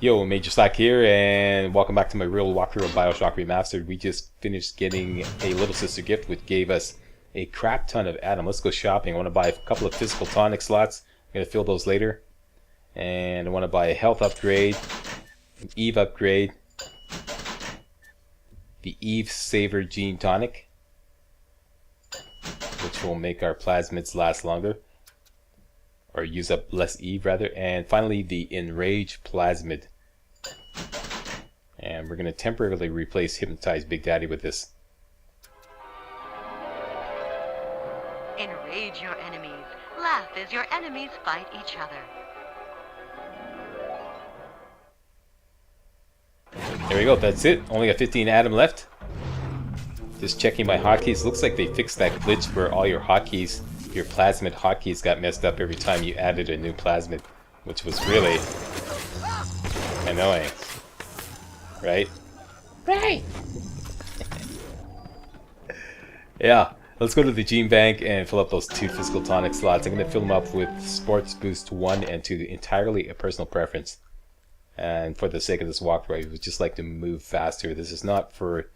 Yo, Major Slack here, and welcome back to my real walkthrough of Bioshock Remastered. We just finished getting a little sister gift, which gave us a crap ton of Atom. Let's go shopping. I want to buy a couple of physical tonic slots. I'm going to fill those later. And I want to buy a health upgrade, an Eve upgrade, the Eve Saver Gene Tonic, which will make our plasmids last longer, or use up less Eve rather, and finally the Enrage Plasmid. And we're going to temporarily replace Hypnotize Big Daddy with this. Enrage your enemies. Laugh as your enemies fight each other. There we go, that's it. Only got 15 Atom left. Just checking my hotkeys. Looks like they fixed that glitch where all your hotkeys, your plasmid hotkeys, got messed up every time you added a new plasmid, which was really annoying. Right? Right! Yeah, let's go to the gene bank and fill up those 2 physical tonic slots. I'm going to fill them up with Sports Boost 1 and 2, entirely a personal preference. And for the sake of this walkthrough, I would just like to move faster. This is not for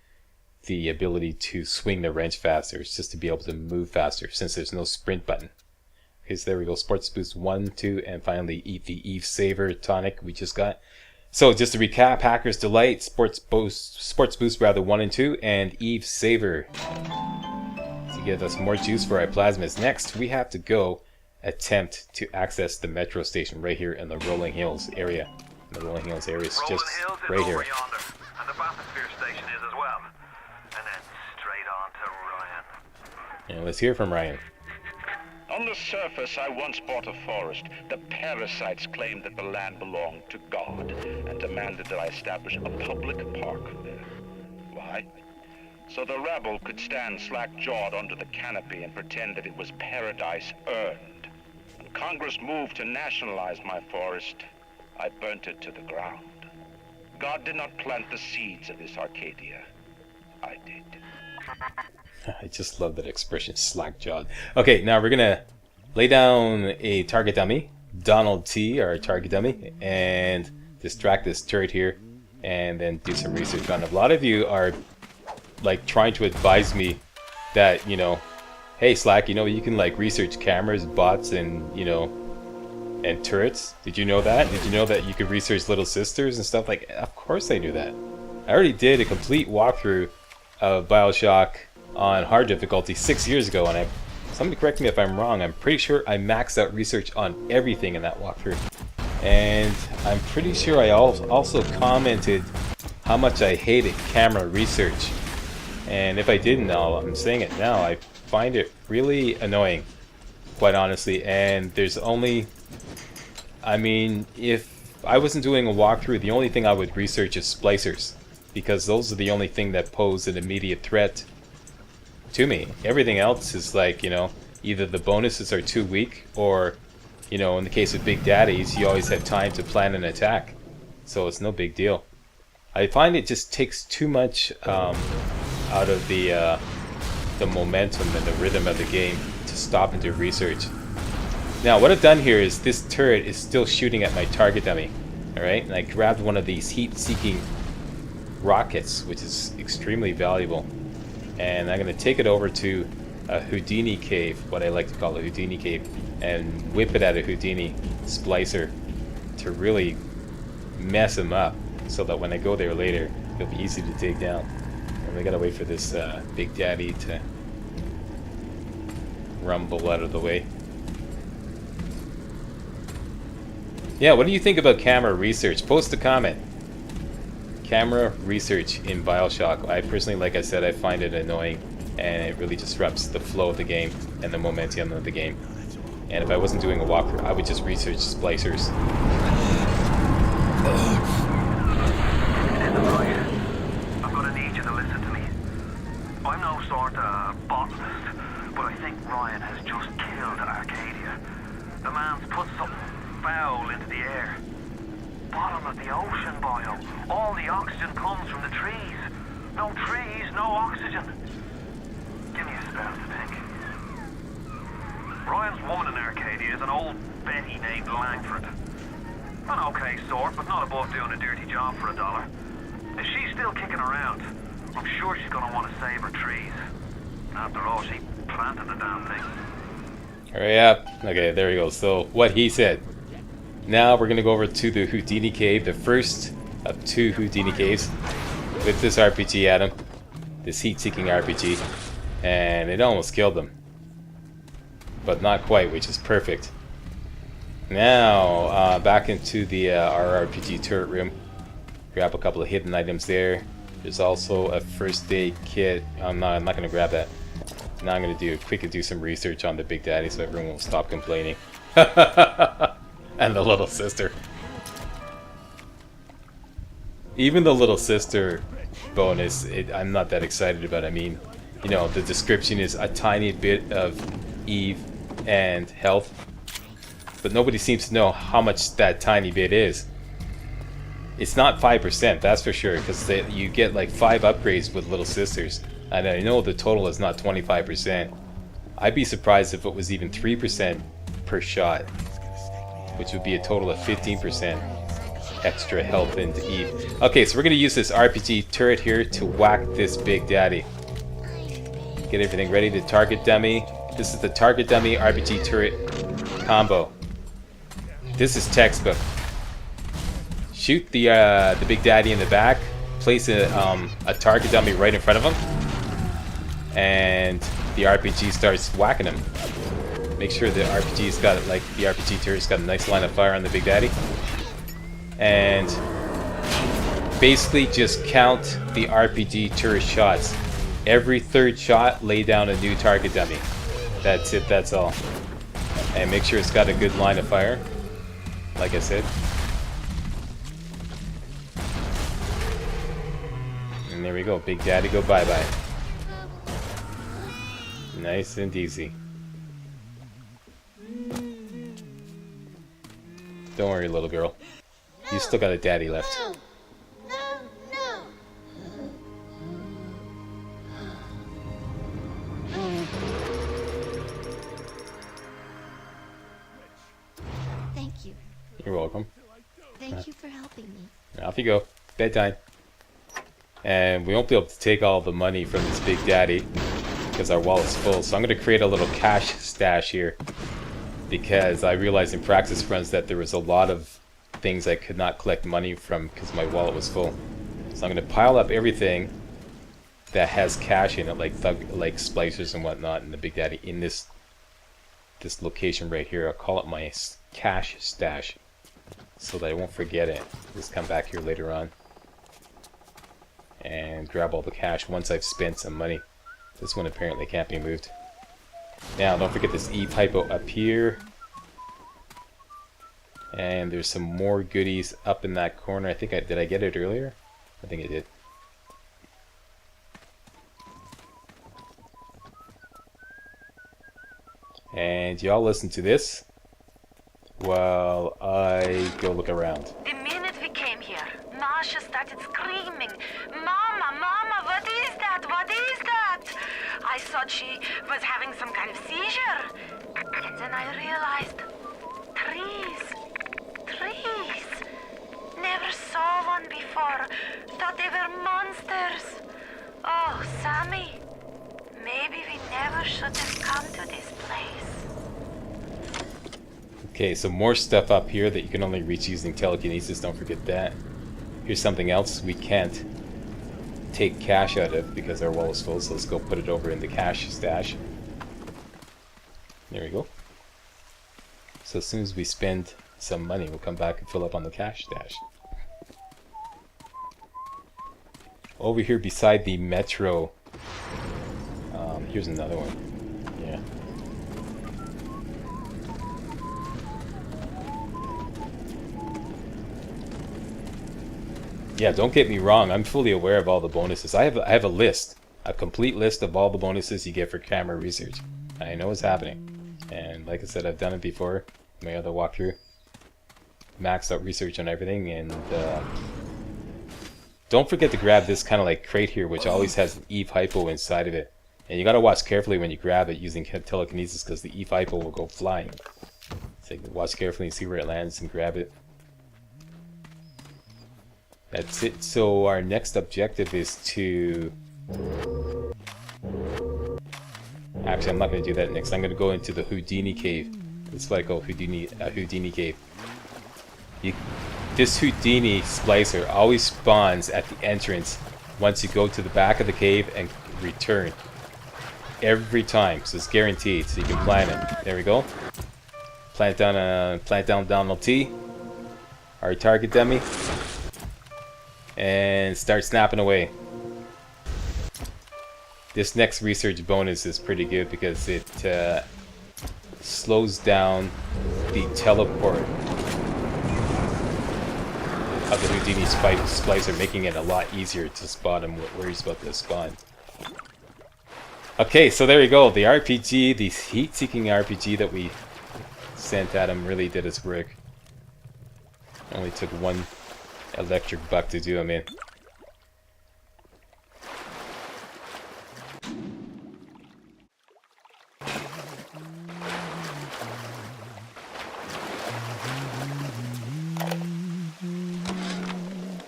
the ability to swing the wrench faster, it's just to be able to move faster since there's no sprint button. Okay, so there we go, Sports Boost 1, 2, and finally eat the Eve Saver tonic we just got. So just to recap, Hacker's Delight, Sports Boost rather 1 and 2, and Eve Saver to give us more juice for our plasmids. Next, we have to go attempt to access the metro station right here in the Rolling Hills area. The Rolling Hills area is just right here. Yonder, and the bathysphere station is as well. And then straight on to Ryan. And let's hear from Ryan. On the surface, I once bought a forest. The parasites claimed that the land belonged to God and demanded that I establish a public park there. Why? So the rabble could stand slack-jawed under the canopy and pretend that it was paradise earned. When Congress moved to nationalize my forest, I burnt it to the ground. God did not plant the seeds of this Arcadia. I did. I just love that expression, slack-jawed. Okay, now we're gonna lay down a target dummy, Donald T, our target dummy, and distract this turret here, and then do some research on it. A lot of you are like trying to advise me that, you know, hey Slack, you know, you can like research cameras, bots, and you know, and turrets. Did you know that? Did you know that you could research little sisters and stuff? Like, of course I knew that. I already did a complete walkthrough of Bioshock on hard difficulty 6 years ago, and somebody correct me if I'm wrong, I'm pretty sure I maxed out research on everything in that walkthrough. And I'm pretty sure I also commented how much I hated camera research. And if I didn't, I'm saying it now, I find it really annoying, quite honestly. And there's only, I mean, if I wasn't doing a walkthrough, the only thing I would research is splicers, because those are the only thing that pose an immediate threat to me. Everything else is like, you know, either the bonuses are too weak, or, you know, in the case of Big Daddies, you always have time to plan an attack, so it's no big deal. I find it just takes too much out of the momentum and the rhythm of the game to stop and do research. Now what I've done here is this turret is still shooting at my target dummy, alright, and I grabbed one of these heat-seeking rockets, which is extremely valuable, and I'm going to take it over to a Houdini cave, what I like to call a Houdini cave, and whip it at a Houdini splicer to really mess him up, so that when I go there later, it'll be easy to take down. And we gotta wait for this Big Daddy to rumble out of the way. Yeah, what do you think about camera research? Post a comment. Camera research in Bioshock. I personally, like I said, I find it annoying, and it really disrupts the flow of the game and the momentum of the game. And if I wasn't doing a walkthrough, I would just research splicers. I'm gonna need you to listen to me. I'm no sort of botanist, but I think Ryan has just killed Arcadia. The man's put something foul into the air. Bottom of the ocean, Bio. All the oxygen comes from the trees. No trees, no oxygen. Give me a spell to think. Ryan's woman in Arcadia is an old Betty named Langford. An okay sort, but not above doing a dirty job for $1. If she's still kicking around, I'm sure she's gonna want to save her trees. After all, she planted the damn thing. Hurry up. Okay, there we go. So, what he said. Now we're gonna go over to the Houdini Cave, the first of 2 Houdini Caves, with this RPG at him. This heat-seeking RPG. And it almost killed him. But not quite, which is perfect. Now, back into the our RPG turret room. Grab a couple of hidden items there. There's also a first aid kit. I'm not going to grab that. Now I'm going to do some research on the Big Daddy so everyone will stop complaining. And the little sister. Even the little sister bonus, I'm not that excited about. I mean, you know, the description is a tiny bit of Eve and health. But nobody seems to know how much that tiny bit is. It's not 5%, that's for sure, because you get like 5 upgrades with Little Sisters. And I know the total is not 25%. I'd be surprised if it was even 3% per shot, which would be a total of 15% extra health into Eve. Okay, so we're going to use this RPG turret here to whack this Big Daddy. Get everything ready to target dummy. This is the target dummy RPG turret combo. This is textbook. Shoot the Big Daddy in the back. Place a target dummy right in front of him, and the RPG starts whacking him. Make sure the RPG's got the RPG turret's got a nice line of fire on the Big Daddy, and basically just count the RPG turret shots. Every 3rd shot, lay down a new target dummy. That's it. That's all. And make sure it's got a good line of fire. Like I said. And there we go. Big Daddy, go bye-bye. Nice and easy. Don't worry, little girl. You still got a daddy left. Thank you. You're welcome. Thank you for helping me. Off you go. Bedtime. And we won't be able to take all the money from this Big Daddy because our wallet's full. So I'm going to create a little cash stash here because I realized in practice runs that there was a lot of things I could not collect money from because my wallet was full. So I'm going to pile up everything that has cash in it, like splicers and whatnot, and the Big Daddy in this location right here. I'll call it my cash stash so that I won't forget it. Just come back here later on and grab all the cash once I've spent some money. This one apparently can't be moved. Now don't forget this E-Pipo up here. And there's some more goodies up in that corner. I think did I get it earlier? I think I did. And y'all listen to this while I go look around. The minute we came here, Masha started screaming, "Mama, Mama, what is that? What is that?" I thought she was having some kind of seizure. And then I realized, trees. Never saw one before. Thought they were monsters. Oh, Sammy, maybe we never should have come to this place. Okay, so more stuff up here that you can only reach using telekinesis, don't forget that. Here's something else we can't take cash out of because our wallet's full, so let's go put it over in the cash stash. There we go. So as soon as we spend some money, we'll come back and fill up on the cash stash. Over here beside the metro, here's another one. Yeah. Yeah, don't get me wrong, I'm fully aware of all the bonuses. I have a list, a complete list of all the bonuses you get for camera research. I know what's happening. And like I said, I've done it before, my other walkthrough. Maxed out research on everything, and don't forget to grab this kind of like crate here, which always has an E-Pipo inside of it. And you gotta watch carefully when you grab it using telekinesis, because the E-Pipo will go flying. So watch carefully and see where it lands and grab it. That's it. So our next objective is to... Actually, I'm not going to do that next. I'm going to go into the Houdini cave. That's what I call Houdini cave. This Houdini splicer always spawns at the entrance once you go to the back of the cave and return. Every time, so it's guaranteed. So you can plant it. There we go. Plant down Donald T, our target dummy, and start snapping away. This next research bonus is pretty good because it slows down the teleport of the Houdini splicer, making it a lot easier to spot him where he's about to spawn. Okay, so there you go. The RPG, the heat-seeking RPG that we sent at him really did its work. Only took one electric buck to do him in.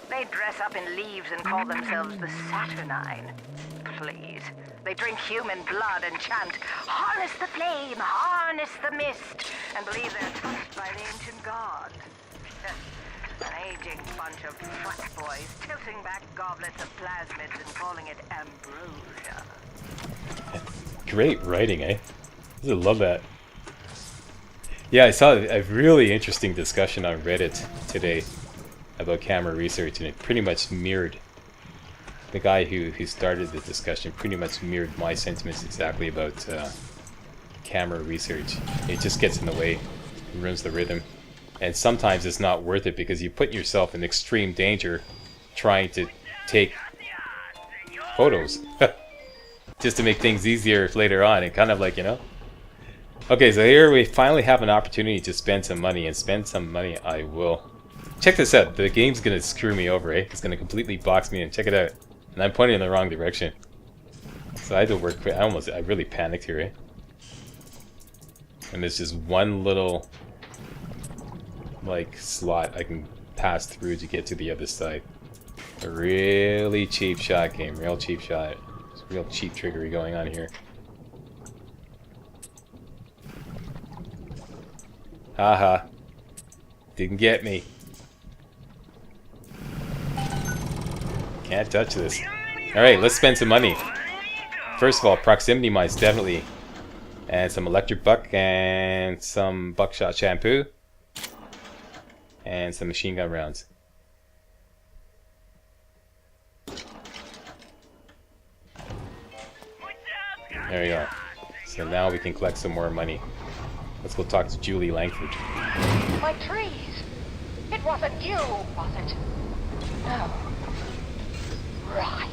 They dress up in leaves and call themselves the Saturnine. Please. They drink human blood and chant, "Harness the flame, harness the mist," and believe they're touched by the ancient gods. An aging bunch of fuckboys tilting back goblets of plasmids and calling it ambrosia. Great writing, eh? I love that. Yeah, I saw a really interesting discussion on Reddit today about camera research, and it pretty much mirrored the guy who started the discussion. Pretty much mirrored my sentiments exactly about camera research. It just gets in the way, ruins the rhythm, and sometimes it's not worth it because you put yourself in extreme danger trying to take photos just to make things easier later on, and kind of like, you know. Okay, so here we finally have an opportunity to spend some money, and spend some money I will. Check this out. The game's gonna screw me over, eh? It's gonna completely box me in. Check it out. And I'm pointing in the wrong direction. So I had to work quick. I really panicked here, eh? And there's just one little, like, slot I can pass through to get to the other side. A really cheap shot game. Real cheap shot. It's real cheap trickery going on here. Haha. Didn't get me. Can't touch this. Alright, let's spend some money. First of all, proximity mines, definitely. And some electric buck, and some buckshot shampoo. And some machine gun rounds. There we go. So now we can collect some more money. Let's go talk to Julie Langford. My trees! It wasn't you, was it? No. Ryan.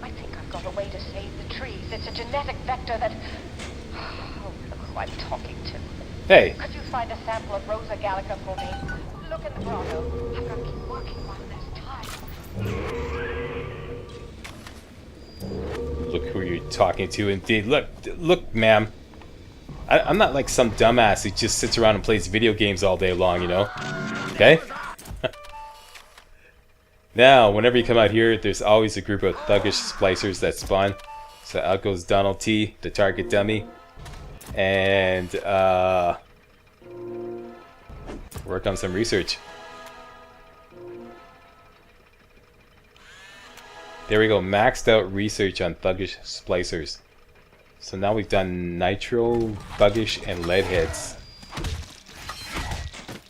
I think I've got a way to save the trees. It's a genetic vector that... Oh, look who I'm talking to. Hey! Could you find a sample of Rosa Gallica for me? Look in the grotto. I've got to keep working while there's time. Look who you're talking to, indeed. Look, ma'am. I'm not like some dumbass who just sits around and plays video games all day long, you know? Okay? Now, whenever you come out here, there's always a group of thuggish splicers that spawn. So out goes Donald T, the target dummy. And, work on some research. There we go, maxed out research on thuggish splicers. So now we've done nitro, thuggish, and lead heads.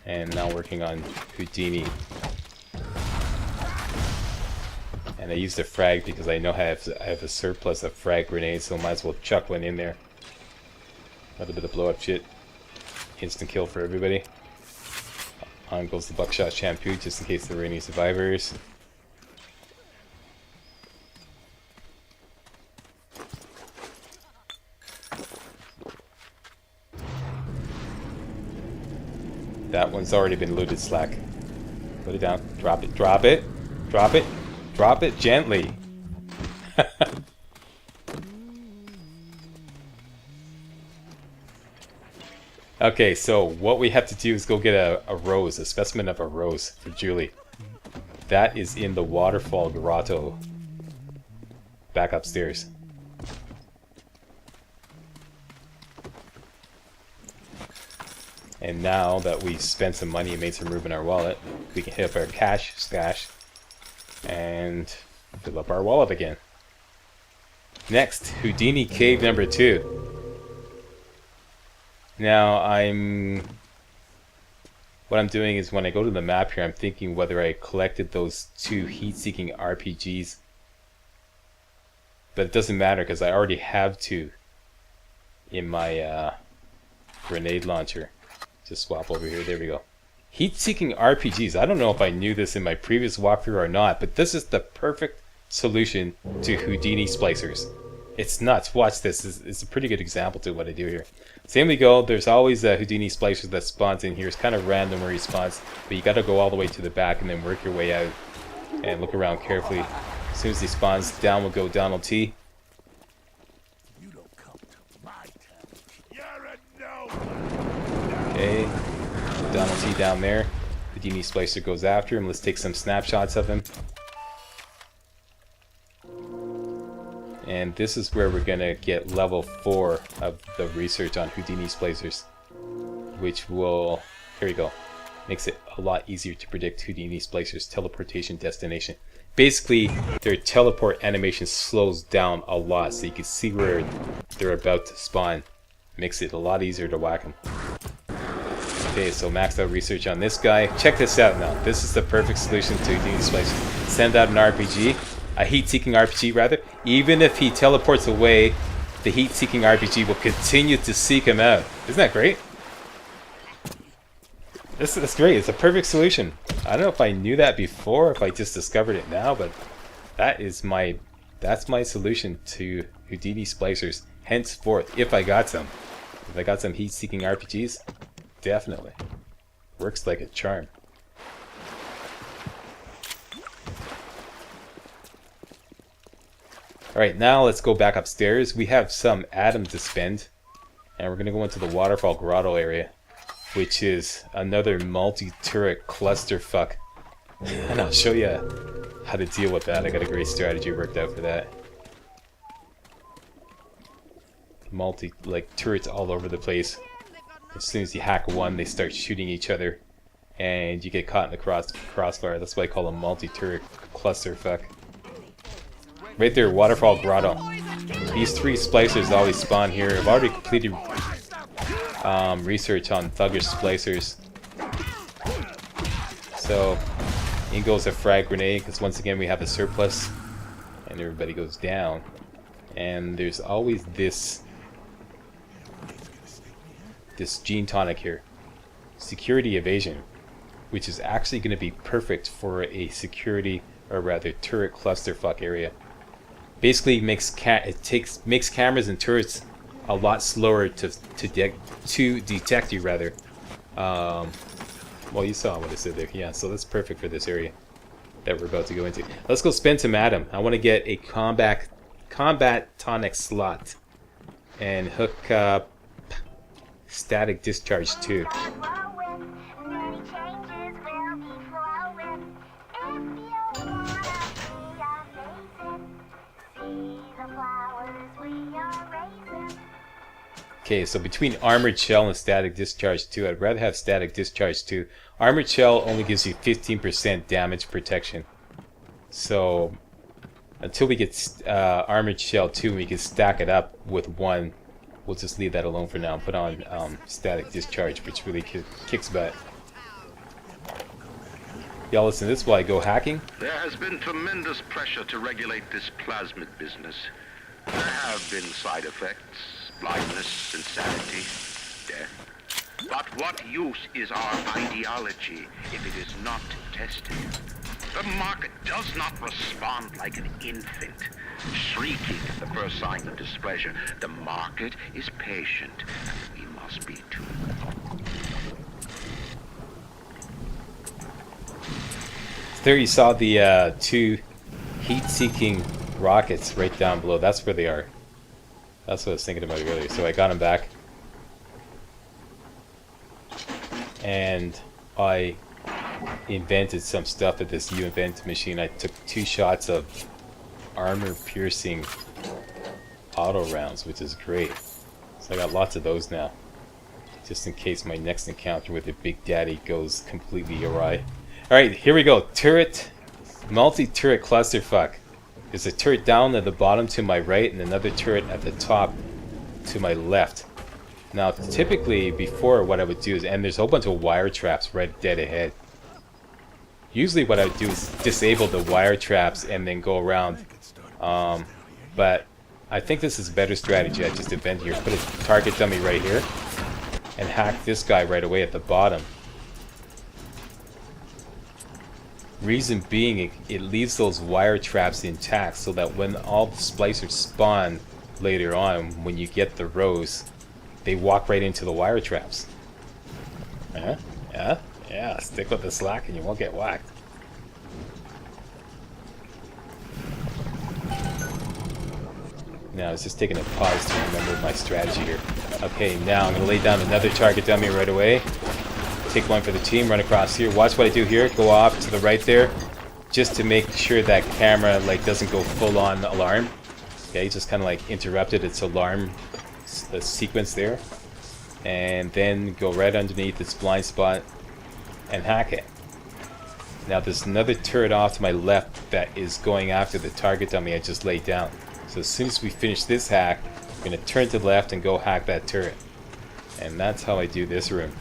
And now working on Houdini. And I used a frag because I know I have a surplus of frag grenades, so I might as well chuck one in there. A little bit of blow up shit. Instant kill for everybody. On goes the buckshot shampoo just in case there were any survivors. That one's already been looted, Slack. Put it down. Drop it. Drop it. Drop it. Drop it gently. Okay, so what we have to do is go get a rose, a specimen of a rose for Julie. That is in the waterfall grotto. Back upstairs. And now that we've spent some money and made some room in our wallet, we can hit up our cash stash and fill up our wallet again. Next, Houdini Cave number 2. Now what I'm doing is when I go to the map here, I'm thinking whether I collected those 2 heat-seeking RPGs. But it doesn't matter because I already have 2 in my grenade launcher. Just swap over here. There we go. Heat-seeking RPGs. I don't know if I knew this in my previous walkthrough or not, but this is the perfect solution to Houdini splicers. It's nuts. Watch this. It's a pretty good example to what I do here. Same we go. There's always a Houdini splicer that spawns in here. It's kind of random where he spawns, but you got to go all the way to the back and then work your way out and look around carefully. As soon as he spawns, down will go Donald T. Okay, Donald T down there. Houdini splicer goes after him. Let's take some snapshots of him. And this is where we're gonna get level 4 of the research on Houdini splicers, which will, here we go, makes it a lot easier to predict Houdini splicers' teleportation destination. Basically, their teleport animation slows down a lot, so you can see where they're about to spawn. Makes it a lot easier to whack them. Okay, so maxed out research on this guy. Check this out now. This is the perfect solution to Houdini splicers. Send out an RPG. A heat-seeking RPG rather. Even if he teleports away, the heat-seeking RPG will continue to seek him out. Isn't that great? That's great. It's a perfect solution. I don't know if I knew that before, if I just discovered it now, but that's my solution to Houdini splicers. Henceforth, if I got some. If I got some heat-seeking RPGs, definitely. Works like a charm. Alright, now let's go back upstairs. We have some atoms to spend. And we're going to go into the waterfall grotto area, which is another multi-turret clusterfuck. And I'll show you how to deal with that. I got a great strategy worked out for that. Turrets all over the place. As soon as you hack one, they start shooting each other. And you get caught in the crossfire. That's why I call them multi-turret clusterfuck. Right there, waterfall grotto. These 3 splicers always spawn here. I've already completed research on thuggish splicers. So, in goes a frag grenade, because once again we have a surplus. And everybody goes down. And there's always this gene tonic here. Security evasion. Which is actually going to be perfect for a security, or rather turret clusterfuck area. Basically makes cameras and turrets a lot slower to detect you rather. Well, you saw what I said there. Yeah, so that's perfect for this area that we're about to go into. Let's go spend some atom. I want to get a combat tonic slot and hook up static discharge too. Okay, so between Armored Shell and Static Discharge 2, I'd rather have Static Discharge 2. Armored Shell only gives you 15% damage protection. So, until we get Armored Shell 2 and we can stack it up with 1, we'll just leave that alone for now and put on Static Discharge, which really kicks butt. Y'all listen to this while I go hacking. There has been tremendous pressure to regulate this plasmid business. There have been side effects. Blindness, insanity, death. But what use is our ideology if it is not tested? The market does not respond like an infant, shrieking at the first sign of displeasure. The market is patient, and we must be too. There you saw the 2 heat-seeking rockets right down below. That's where they are. That's what I was thinking about earlier. So I got him back. And I invented some stuff at this U-Invent machine. I took 2 shots of armor-piercing auto rounds, which is great. So I got lots of those now, just in case my next encounter with the Big Daddy goes completely awry. Alright, here we go. Turret, multi-turret clusterfuck. There's a turret down at the bottom to my right and another turret at the top to my left. Now, typically, before, what I would do is, and there's a whole bunch of wire traps right dead ahead. Usually what I would do is disable the wire traps and then go around. But I think this is a better strategy. I just invent here. Put a target dummy right here and hack this guy right away at the bottom. Reason being, it leaves those wire traps intact so that when all the splicers spawn later on, when you get the rows, they walk right into the wire traps. Yeah, stick with the slack and you won't get whacked. Now, I was just taking a pause to remember my strategy here. Okay, now I'm going to lay down another target dummy right away. Take one for the team, run across here. Watch what I do here. Go off to the right there, just to make sure that camera doesn't go full on alarm. Okay, just kind of interrupted its alarm sequence there. And then go right underneath its blind spot and hack it. Now there's another turret off to my left that is going after the target dummy I just laid down. So as soon as we finish this hack, I'm going to turn to the left and go hack that turret. And that's how I do this room.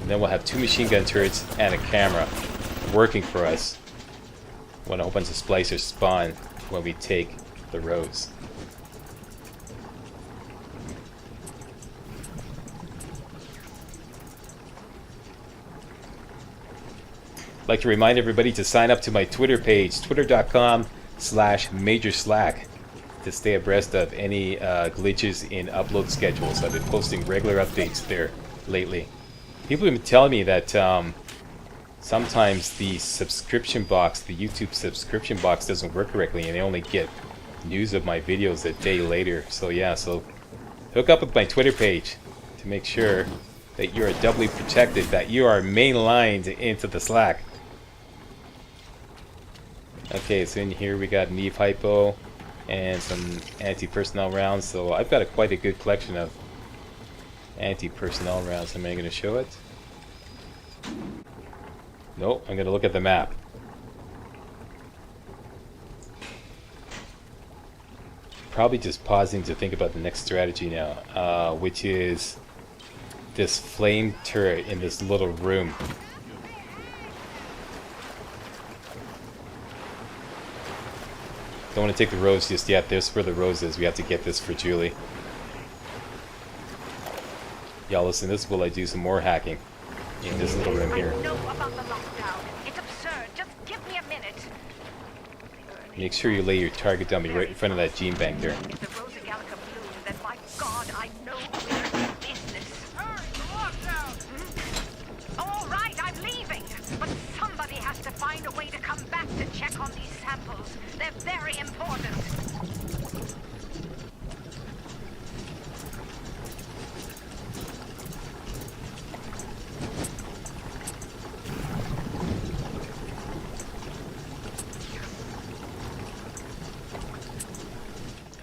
And then we'll have 2 machine gun turrets and a camera working for us when a whole bunch of splicers spawn when we take the rows. I'd like to remind everybody to sign up to my Twitter page, twitter.com/majorslack, to stay abreast of any glitches in upload schedules. I've been posting regular updates there lately. People have been telling me that sometimes the subscription box, the YouTube subscription box, doesn't work correctly and they only get news of my videos a day later. So yeah, so hook up with my Twitter page to make sure that you are doubly protected, that you are mainlined into the Slack. Okay, so in here we got Neve Hypo and some anti-personnel rounds. So I've got quite a good collection of anti-personnel rounds. Am I going to show it? Nope, I'm going to look at the map. Probably just pausing to think about the next strategy now, which is this flame turret in this little room. Don't want to take the rose just yet. There's where the rose is. We have to get this for Julie. Y'all listen, this is while I do some more hacking in this little room here. I know about the lockdown. It's absurd. Just give me a minute. Make sure you lay your target dummy right in front of that gene bank there. If the Rosa Gallica blooms, then by God, I know we're in business. Hurry, the lockdown! All right, I'm leaving. But somebody has to find a way to come back to check on these samples. They're very important.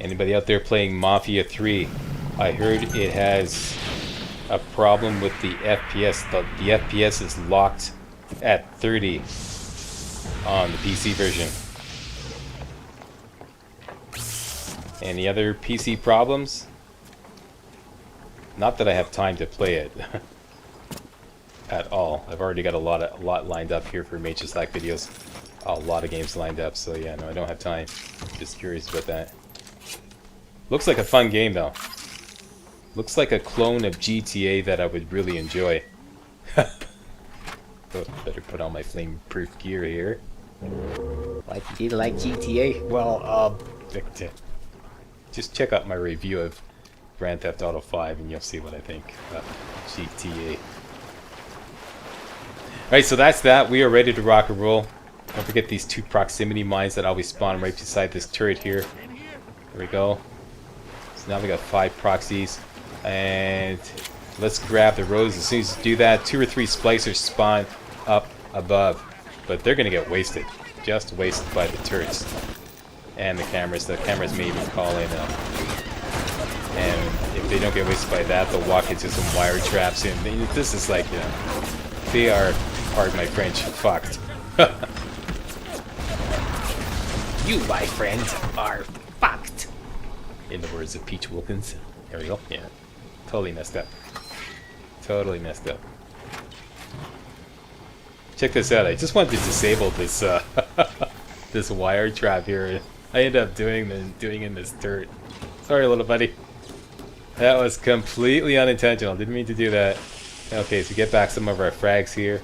Anybody out there playing Mafia 3? I heard it has a problem with the FPS. The FPS is locked at 30 on the PC version. Any other PC problems? Not that I have time to play it at all. I've already got a lot lined up here for Major Slack videos. A lot of games lined up, so yeah, no, I don't have time. Just curious about that. Looks like a fun game though. Looks like a clone of GTA that I would really enjoy. Oh, better put on my flame-proof gear here. Like you like GTA? Well, just check out my review of Grand Theft Auto 5 and you'll see what I think about GTA. Alright, so that's that. We are ready to rock and roll. Don't forget these 2 proximity mines that always spawn right beside this turret here. There we go. So now we got 5 proxies. And let's grab the rows. As soon as you do that, 2 or 3 splicers spawn up above. But they're gonna get wasted. Just wasted by the turrets. And the cameras. The cameras may even call in. And if they don't get wasted by that, they'll walk into some wire traps. And this is like, you know, they are, pardon my French, fucked. You, my friend, are fucked. In the words of Peach Wilkins. There we go. Yeah. Totally messed up. Totally messed up. Check this out. I just wanted to disable this this wire trap here. I ended up doing in this dirt. Sorry, little buddy. That was completely unintentional. Didn't mean to do that. Okay, so get back some of our frags here.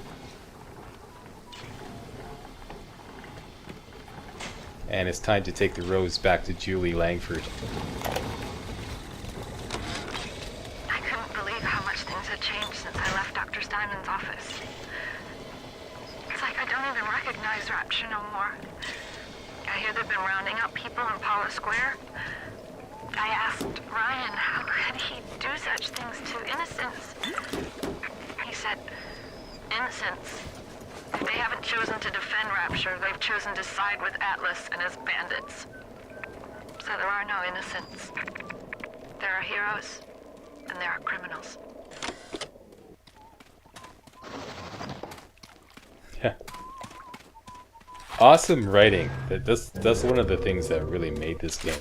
And it's time to take the rose back to Julie Langford. I couldn't believe how much things had changed since I left Dr. Steinman's office. It's like I don't even recognize Rapture no more. I hear they've been rounding up people in Paula Square. I asked Ryan how could he do such things to innocents. He said, innocents. If they haven't chosen to defend Rapture, they've chosen to side with Atlas and his bandits. So there are no innocents. There are heroes, and there are criminals. Yeah. Awesome writing. That's one of the things that really made this game.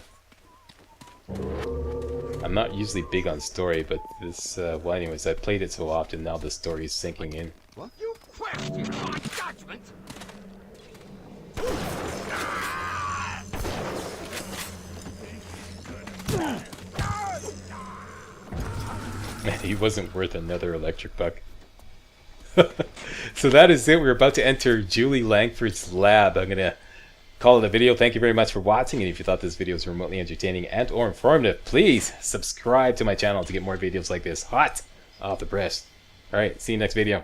I'm not usually big on story, but this, well anyways, I played it so often, now the story is sinking in. Well, you question my judgment. Man, he wasn't worth another electric buck. So that is it. We're about to enter Julie Langford's lab. I'm gonna call it a video. Thank you very much for watching, and if you thought this video was remotely entertaining and or informative, please subscribe to my channel to get more videos like this hot off the press. Alright, see you next video.